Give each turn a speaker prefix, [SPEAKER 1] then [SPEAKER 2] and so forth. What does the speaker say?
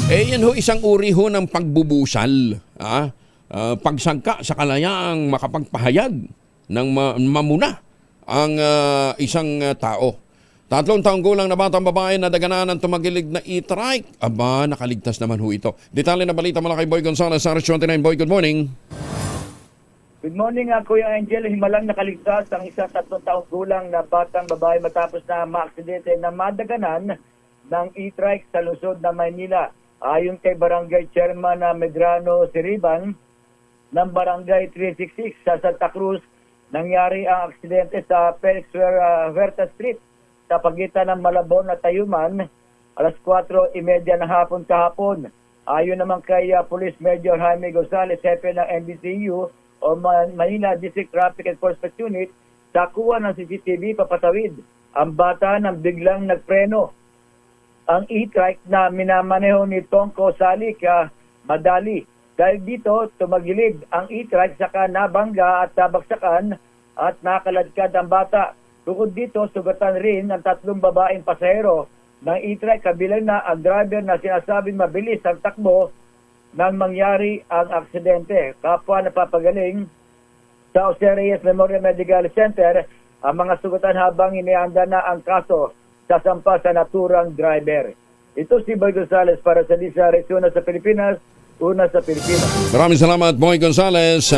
[SPEAKER 1] Yan ho isang uri ho ng pagbubusal. Pagsangka sa kalayaang makapagpahayag ng mamuna ang isang tao. 3 taong gulang na batang babae na daganan ng tumagilig na e-trike. Aba, nakaligtas naman ho ito. Detalye na balita mula kay Boy Gonzales, RH29. Boy, good morning.
[SPEAKER 2] Good morning, Kuya Angel. Himalang nakaligtas ang isang 3 taong gulang na batang babae matapos na maaksidente na madaganan ng e-trike sa lungsod ng Maynila. Ayon kay Barangay Chairman na Medrano Siriban ng Barangay 366 sa Santa Cruz, nangyari ang aksidente sa Felix Huerta Street sa pagitan ng Malabon at Tayuman alas 4:30 ng hapon kahapon. Ayon naman kay Police Major Jaime Gonzales, hepe ng NBCU o Manila District Traffic Enforcement Unit, sa kuha ng CCTV papatawid ang bata nang biglang nagpreno. Ang e-trike na minamaneho ni Tongko Salik madali. Dahil dito, tumagilid ang e-trike saka nabangga at tabagsakan at nakaladkad ang bata. Bukod dito, sugatan rin ang 3 babaeng pasahero ng e-trike, kabilang na ang driver na sinasabing mabilis ang takbo nang mangyari ang aksidente. Kapwa napapagaling sa Jose Reyes Memorial Medical Center ang mga sugatan habang inianda na ang kaso sa sampa sa naturang driver. Ito si Boy Gonzales para sa Lisa Rezona sa Pilipinas, una sa Pilipinas.
[SPEAKER 1] Maraming salamat, Boy Gonzales.